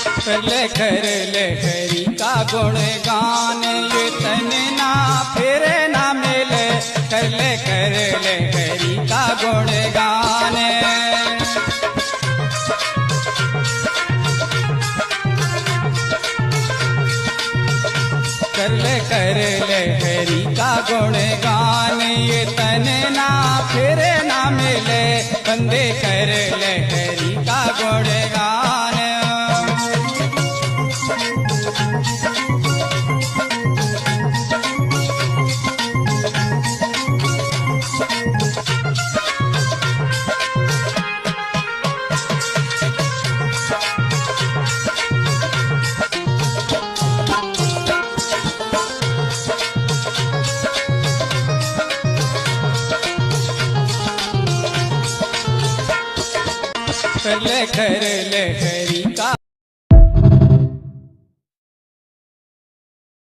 कर ले हरि का गुणगान, ये तन ना फिरे ना मिले। कर ले हरि का गुणगान। कर ले हरि का गुणगान, ये तन ना फिरे ना मिले। बंदे कर ले हरि का गुणगान। कर ले